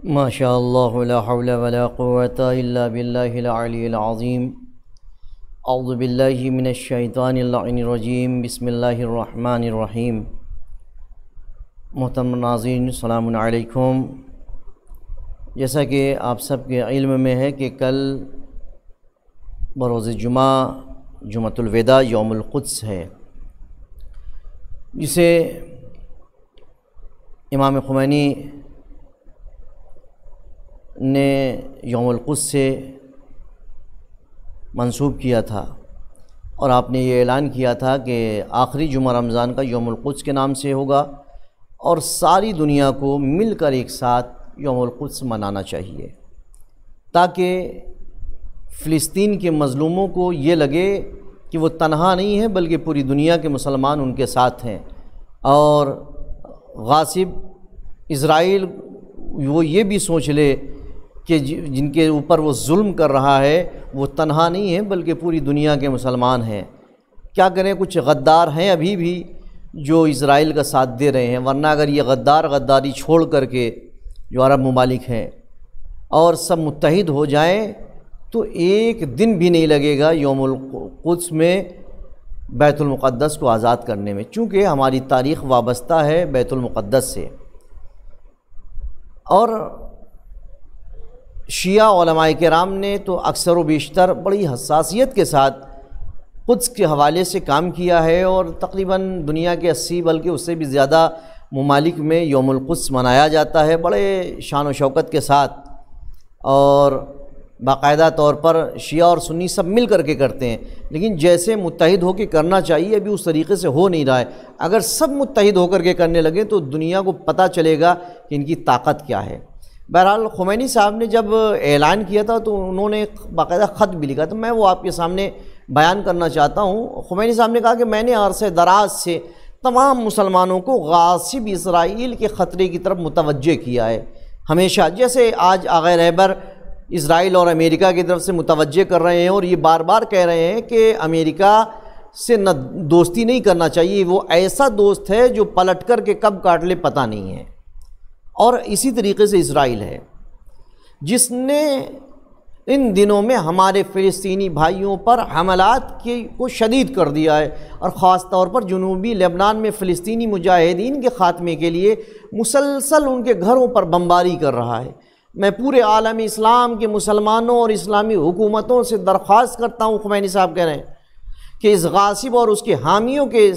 ماشاء اللہ لا حول ولا قوة الا باللہ العلی العظیم۔ اعوذ باللہ من الشیطان اللعین الرجیم۔ بسم اللہ الرحمن الرحیم۔ محترم ناظرین السلام علیکم۔ جیسا کہ آپ سب کے علم میں ہے کہ کل بروز جمعۃ الوداع یوم القدس ہے، جسے امام خمینی نے یوم القدس سے منسوب کیا تھا، اور آپ نے یہ اعلان کیا تھا کہ آخری جمعہ رمضان کا یوم القدس کے نام سے ہوگا، اور ساری دنیا کو مل کر ایک ساتھ یوم القدس منانا چاہیے، تاکہ فلسطین کے مظلوموں کو یہ لگے کہ وہ تنہا نہیں ہے بلکہ پوری دنیا کے مسلمان ان کے ساتھ ہیں، اور غاصب اسرائیل وہ یہ بھی سوچ لے کہ جن کے اوپر وہ ظلم کر رہا ہے وہ تنہا نہیں ہے بلکہ پوری دنیا کے مسلمان ہیں۔ کیا کریں، کچھ غدار ہیں ابھی بھی جو اسرائیل کا ساتھ دے رہے ہیں، ورنہ اگر یہ غداری چھوڑ کر کے جو عرب ممالک ہیں اور سب متحد ہو جائیں تو ایک دن بھی نہیں لگے گا یوم القدس میں بیت المقدس کو آزاد کرنے میں، چونکہ ہماری تاریخ وابستہ ہے بیت المقدس سے۔ اور شیعہ علماء کرام نے تو اکثر و بیشتر بڑی حساسیت کے ساتھ قدس کے حوالے سے کام کیا ہے، اور تقریباً دنیا کے 80 بلکہ اس سے بھی زیادہ ممالک میں یوم القدس منایا جاتا ہے بڑے شان و شوکت کے ساتھ، اور باقاعدہ طور پر شیعہ اور سنی سب مل کر کے کرتے ہیں، لیکن جیسے متحد ہو کے کرنا چاہیے ابھی اس طریقے سے ہو نہیں رہا ہے۔ اگر سب متحد ہو کر کے کرنے لگیں تو دنیا کو پتہ چلے گا کہ ان کی طاقت کیا ہے۔ بہرحال خمینی صاحب نے جب اعلان کیا تھا تو انہوں نے باقاعدہ خط بھی لکھا، تو میں وہ آپ کے سامنے بیان کرنا چاہتا ہوں۔ خمینی صاحب نے کہا کہ میں نے عرصہ دراز سے تمام مسلمانوں کو غاصب اسرائیل کے خطرے کی طرف متوجہ کیا ہے، ہمیشہ، جیسے آج آغا رہبر اسرائیل اور امریکہ کی طرف سے متوجہ کر رہے ہیں، اور یہ بار بار کہہ رہے ہیں کہ امریکہ سے نہ دوستی نہیں کرنا چاہیے، وہ ایسا دوست ہے جو پلٹ کر کے کب کاٹ لے پتہ نہیں ہے۔ اور اسی طریقے سے اسرائیل ہے جس نے ان دنوں میں ہمارے فلسطینی بھائیوں پر حملات کو شدید کر دیا ہے، اور خاص طور پر جنوبی لبنان میں فلسطینی مجاہدین کے خاتمے کے لیے مسلسل ان کے گھروں پر بمباری کر رہا ہے۔ میں پورے عالم اسلام کے مسلمانوں اور اسلامی حکومتوں سے درخواست کرتا ہوں، خمینی صاحب کہہ رہے ہیں کہ اس غاصب اور اس کے حامیوں کے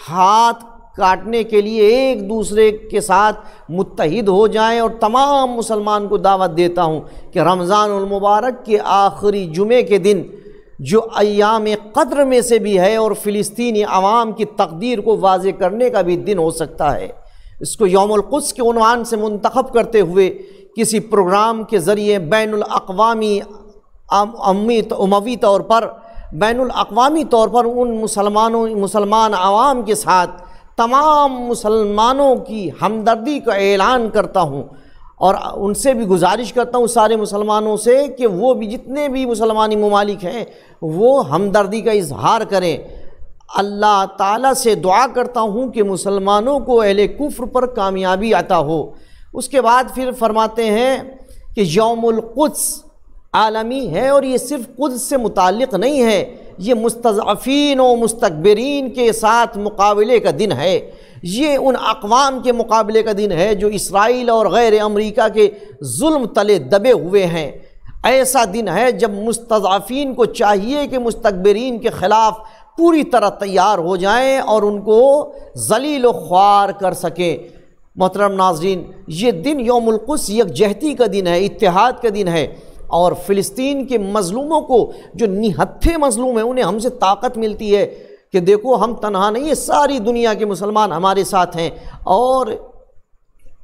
ہاتھ کاٹنے کے لیے ایک دوسرے کے ساتھ متحد ہو جائیں، اور تمام مسلمان کو دعوت دیتا ہوں کہ رمضان المبارک کے آخری جمعے کے دن جو ایام قدر میں سے بھی ہے اور فلسطینی عوام کی تقدیر کو واضح کرنے کا بھی دن ہو سکتا ہے، اس کو یوم القدس کے عنوان سے منتخب کرتے ہوئے کسی پروگرام کے ذریعے بین الاقوامی اموی طور پر بین الاقوامی طور پر ان مسلمان عوام کے ساتھ تمام مسلمانوں کی ہمدردی کا اعلان کرتا ہوں، اور ان سے بھی گزارش کرتا ہوں سارے مسلمانوں سے کہ وہ بھی جتنے بھی مسلمانی ممالک ہیں وہ ہمدردی کا اظہار کریں۔ اللہ تعالیٰ سے دعا کرتا ہوں کہ مسلمانوں کو اہل کفر پر کامیابی عطا ہو۔ اس کے بعد پھر فرماتے ہیں کہ یوم القدس عالمی ہے، اور یہ صرف قدس سے متعلق نہیں ہے، یہ مستضعفین و مستکبرین کے ساتھ مقابلے کا دن ہے، یہ ان اقوام کے مقابلے کا دن ہے جو اسرائیل اور غیر امریکہ کے ظلم تلے دبے ہوئے ہیں۔ ایسا دن ہے جب مستضعفین کو چاہیے کہ مستکبرین کے خلاف پوری طرح تیار ہو جائیں اور ان کو ذلیل و خوار کر سکیں۔ محترم ناظرین، یہ دن یوم القدس یکجہتی کا دن ہے، اتحاد کا دن ہے، اور فلسطین کے مظلوموں کو جو نہتھے مظلوم ہیں انہیں ہم سے طاقت ملتی ہے کہ دیکھو ہم تنہا نہیں ہیں، ساری دنیا کے مسلمان ہمارے ساتھ ہیں۔ اور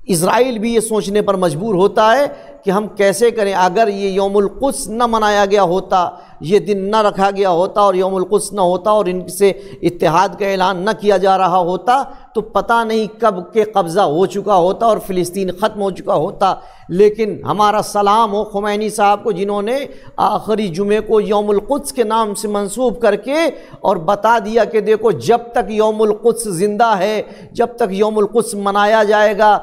اسرائیل بھی یہ سوچنے پر مجبور ہوتا ہے کہ ہم کیسے کریں، اگر یہ یوم القدس نہ منایا گیا ہوتا، یہ دن نہ رکھا گیا ہوتا اور یوم القدس نہ ہوتا اور ان سے اتحاد کا اعلان نہ کیا جا رہا ہوتا تو پتہ نہیں کب کے قبضہ ہو چکا ہوتا اور فلسطین ختم ہو چکا ہوتا۔ لیکن ہمارا سلام ہو خمینی صاحب کو جنہوں نے آخری جمعے کو یوم القدس کے نام سے منسوب کر کے اور بتا دیا کہ دیکھو جب تک یوم القدس زندہ ہے، جب تک یوم القدس منایا جائے گا،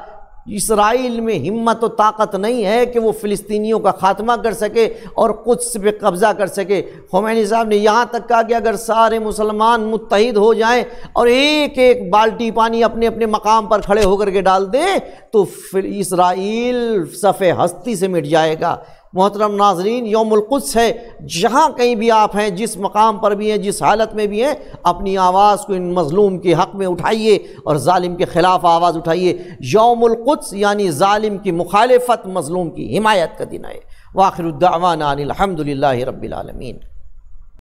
اسرائیل میں ہمت و طاقت نہیں ہے کہ وہ فلسطینیوں کا خاتمہ کر سکے اور قدس پہ قبضہ کر سکے۔ خمینی صاحب نے یہاں تک کہا کہ اگر سارے مسلمان متحد ہو جائیں اور ایک ایک بالٹی پانی اپنے اپنے مقام پر کھڑے ہو کر کے ڈال دیں تو پھر اسرائیل صف ہستی سے مٹ جائے گا۔ محترم ناظرین، یوم القدس ہے، جہاں کہیں بھی آپ ہیں، جس مقام پر بھی ہیں، جس حالت میں بھی ہیں، اپنی آواز کو ان مظلوم کے حق میں اٹھائیے اور ظالم کے خلاف آواز اٹھائیے۔ یوم القدس یعنی ظالم کی مخالفت، مظلوم کی حمایت کا دن ہے۔ وآخر الدعوانا ان الحمد للہ رب العالمین۔